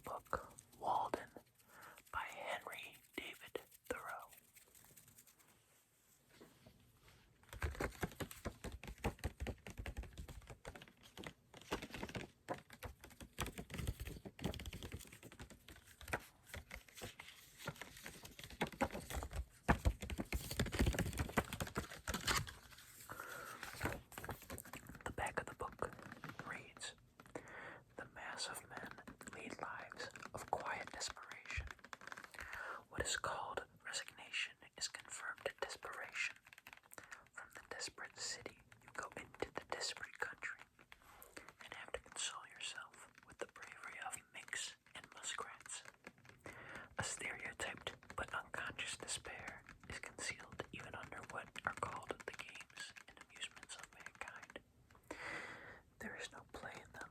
book Walden by Henry David Thoreau. The back of the book reads, "The mass of men lead lives of quiet desperation. What is called resignation is confirmed desperation. From the desperate city you go into the desperate country, and have to console yourself with the bravery of minks and muskrats. A stereotyped but unconscious despair is concealed even under what are called the games and amusements of mankind. There is no play in them,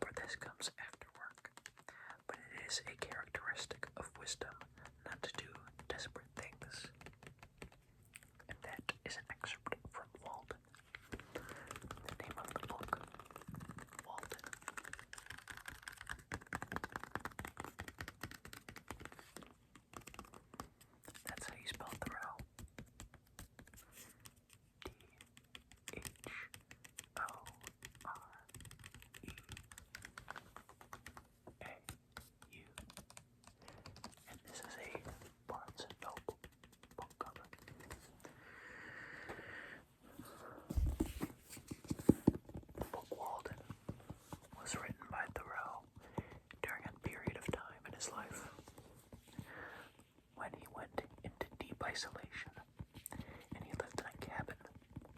for this comes after work, but it is a characteristic of wisdom not to do desperate things." And that is an excerpt from Walden. The name of the book, Walden. That's how you spell Thoreau. Thoreau. And this is a Barnes & Noble book cover. The book Walden was written by Thoreau during a period of time in his life when he went into deep isolation, and he lived in a cabin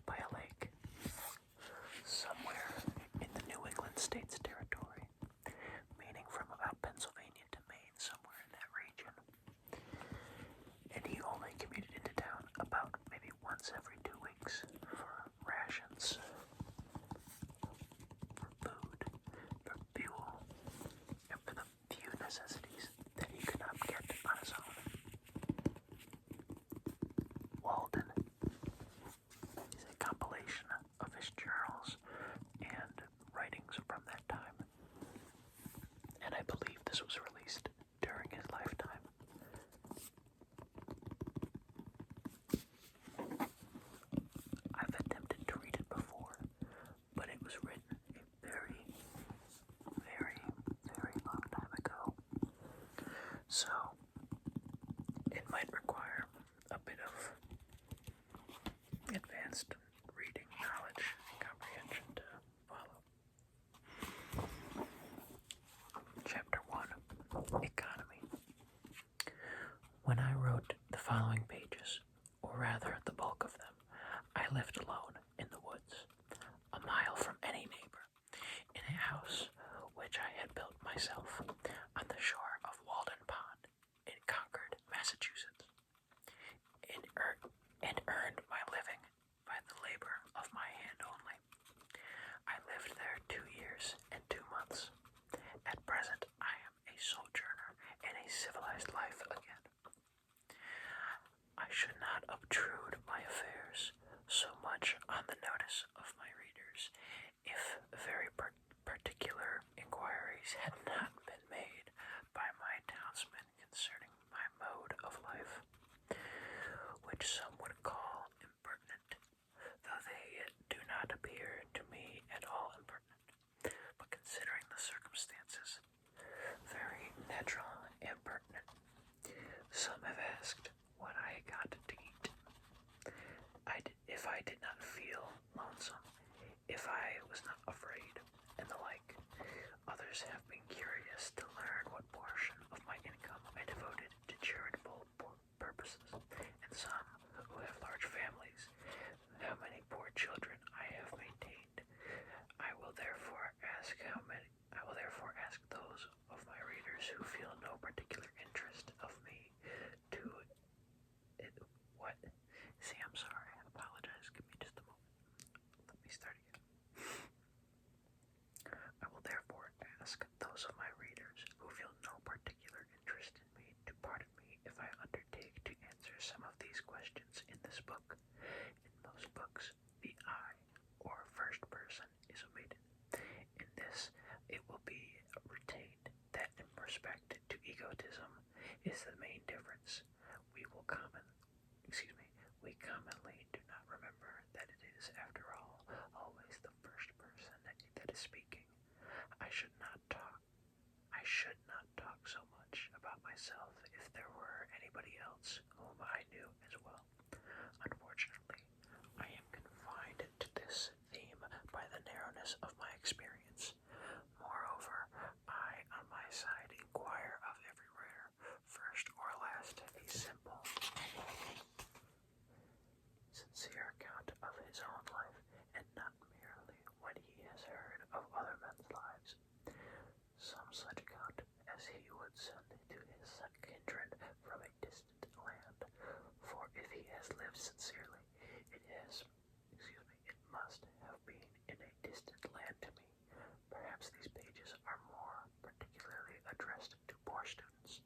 by a lake somewhere in the New England States territory, meaning from about Pennsylvania to Maine, somewhere in that region. And he only commuted into town about maybe once every 2 weeks for rations, for food, for fuel, and for the few necessities that he could not get on his own. Walden is a compilation of his journals and writings from that time, and I believe this was released during his lifetime. I've attempted to read it before, but it was written a very, very, very long time ago, so it might require a bit of advanced reading knowledge and comprehension to follow. Chapter 1, Economy. When I wrote the following pages, or rather the bulk of them, I lived alone in the woods, a mile from any neighbor, in a house which I had built myself on the shore of Walden Pond in Concord, Massachusetts, and earned my living by the labor of my hand only. I lived there 2 years and 2 months. At present, I am a sojourner in a civilized life again. I should not obtrude my affairs so much on the notice of my readers if very particular inquiries had not been made by my townsmen concerning my mode of life, which some would call impertinent, though they do not appear to me at all impertinent, but considering the circumstances, very natural and pertinent. Some have asked what I got to eat, if I did not feel lonesome, if I was not afraid, and the like. Others have been curious to learn what portion of my income I devoted to charitable purposes, and some, who have large families, how many poor children I have maintained. I will therefore ask those of my readers who feel no particular interest of me to what? See, I'm sorry. I apologize. Give me just respect to egotism is the main difference. We commonly do not remember that it is, after all, always the first person that is speaking. I should not talk. I should not talk so much about myself if there were anybody else whom I knew as well. Unfortunately, I am confined to this theme by the narrowness of my experience. Moreover, I, on my side, inquire of everywhere, first or last, a simple, sincere account of his own life, and not merely what he has heard of other men's lives. Some such account as he would send to his kindred from a distant land, for if he has lived sincerely, it must have been in a distant land to me. Perhaps these pages are more particularly addressed to poor students.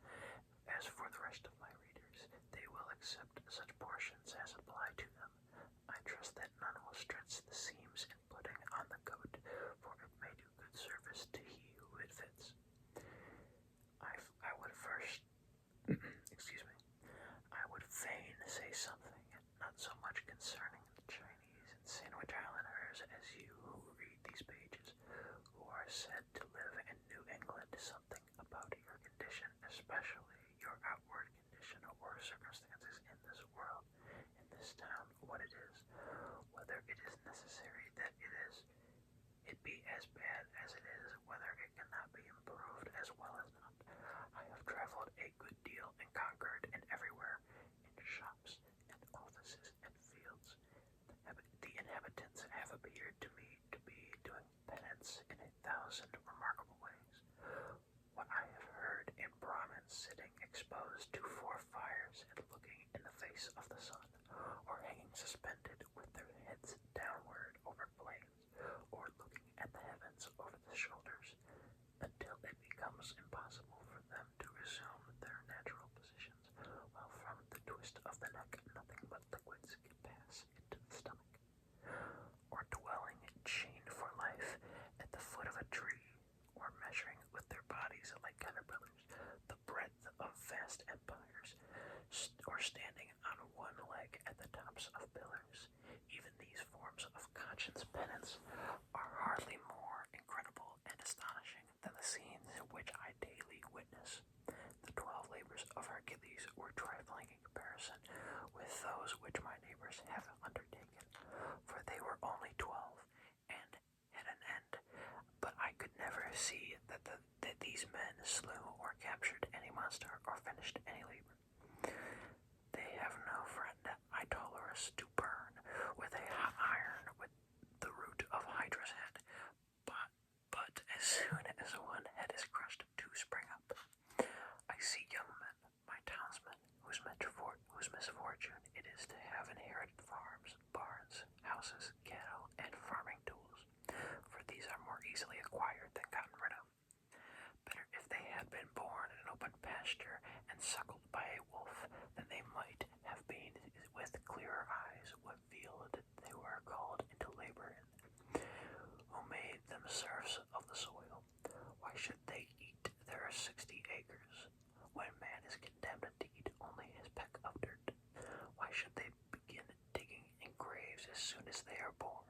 As for the rest of my readers, they will accept such portions as apply to them. I trust that none will stretch the seams in putting on the coat, for it may do good service to he who it fits. I would first, I would fain say something, not so much concerning the Chinese and Sandwich Islanders as you who read these pages, who are said to live in New England, something about your condition, especially your outward condition or circumstances in this world, in this town, what it is, whether it is necessary that it be as bad as it is, whether it cannot be improved as well as not. I have traveled a good deal in Concord and everywhere, in shops and offices and fields. The inhabitants have appeared to me to be doing penance in 1,000 remarkable ways. What I have heard in Brahmins sitting exposed to 4 fires and looking in the face of the sun, or hanging suspended with their heads downward over flames, or looking at the heavens over the shoulders, until it becomes impossible for them to resume their natural positions, while from the twist of the neck nothing but liquids can pass into the stomach, or dwelling chained for life at the foot of a tree, or measuring with their bodies like caterpillars the breadth of vast empires, or standing on one leg at the tops of pillars. Even these forms of conscience penance are hardly more incredible and astonishing than the scenes which I daily witness. The 12 labors of Hercules were trifling in comparison with those which my neighbors have undertaken, for they were only 12, and had an end. But I could never see that these men slew or captured any monster or finished any labor. They have no friend Idolatrous to burn with a hot iron with the root of Hydra's head, but as soon as one head is crushed, 2 spring up. I see young men, my townsmen, whose misfortune it is to have inherited farms, barns, houses, cattle, and farming tools, for these are more easily acquired than gotten rid of. Better if they had been born in an open pasture and suckled by a wolf, than they might have been with clearer eyes what field they were called into labor in, who made them serfs of the soil. Why should they eat their 60 acres, when man is condemned to eat only his peck of dirt? Why should they begin digging in graves as soon as they are born?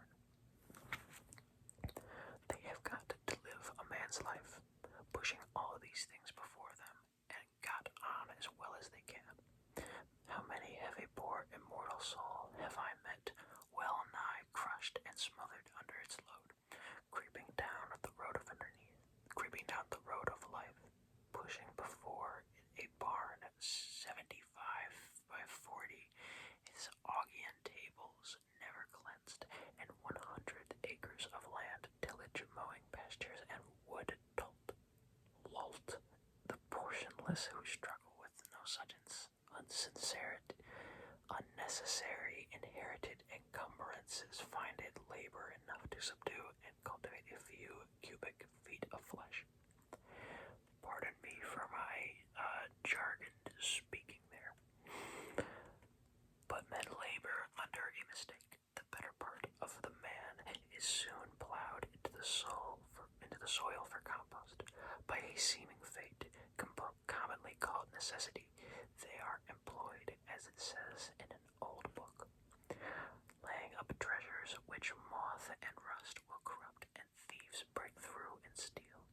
They have got to live a man's life, pushing all these things before them, and got on as well as they can. How many have a poor immortal soul have I met, well nigh crushed and smothered under its load, creeping down the road of life, pushing before it a barn 75 by 40, its Augean tables never cleansed, and 100 acres of land, tillage, mowing, pastures, and wood lulled. The portionless who struggle with no such unnecessary inherited encumbrances find it labor enough to subdue and cultivate a few cubic feet of flesh. Pardon me for my jargoned speaking there, but men labor under a mistake. The better part of the man is soon plowed into the soil for compost by a seeming fate, necessity. They are employed, as it says in an old book, laying up treasures which moth and rust will corrupt, and thieves break through and steal.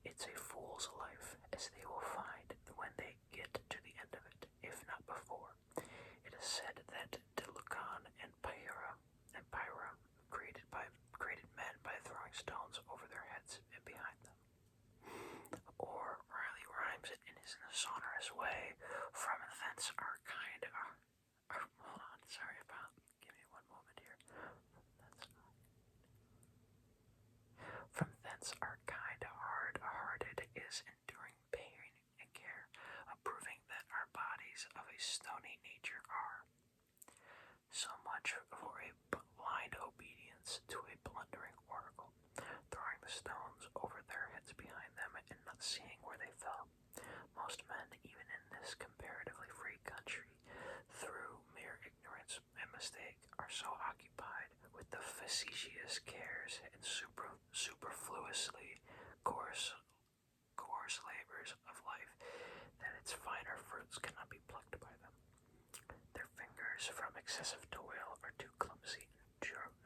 It's a fool's life, as they will find when they get to the end of it, if not before. It is said that Dilucan and Pyrrha created men by throwing stones over their heads and behind them. Or Riley rhymes it in his sonorous way. From thence our kind are hold on, sorry about. Give me one moment here. From thence our kind hard-hearted is enduring pain and care, approving that our bodies of a stony nature are. So much for a blind obedience to a blundering oracle, throwing the stones over their heads behind them and not seeing where they fell. Most men, even in this comparatively free country, through mere ignorance and mistake, are so occupied with the facetious cares and superfluously coarse labors of life that its finer fruits cannot be plucked by them. Their fingers, from excessive toil, are too clumsy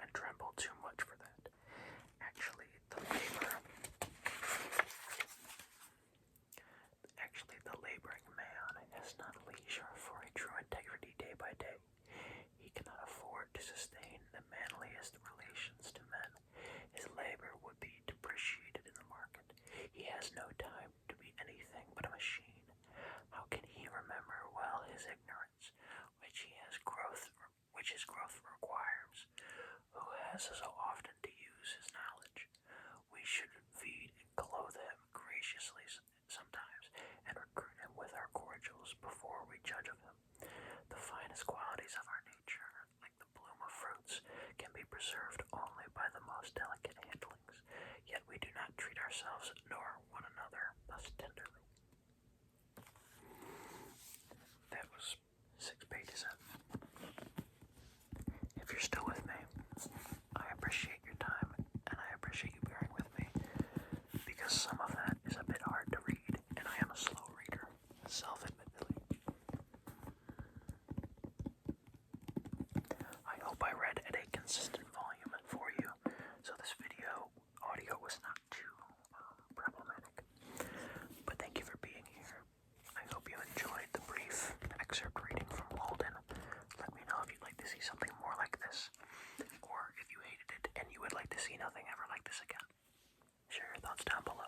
and tremble too much for that. Actually, the laboring man has not leisure for a true integrity day by day. He cannot afford to sustain the manliest relations to men. His labor would be depreciated in the market. He has no time to be anything but a machine. How can he remember well his ignorance, which his growth requires? Who has so often to use his knowledge? We should feed and clothe him graciously sometimes, and recruit him with our cordials before we judge of him. The finest qualities of our nature, like the bloom of fruits, can be preserved only by the most delicate handlings, yet we do not treat ourselves nor one another thus tenderly. That was 6 pages in. If you're still with me, I appreciate your time, and I appreciate you bearing with me, because some of that is a bit hard to read, and I am a slow reader, self-admittedly. I hope I read at a consistent volume for you, so this audio was not too problematic. But thank you for being here. I hope you enjoyed the brief excerpt reading from Walden. Let me know if you'd like to see something more like this, or if you hated it and you would like to see nothing ever like this again. Share your thoughts down below.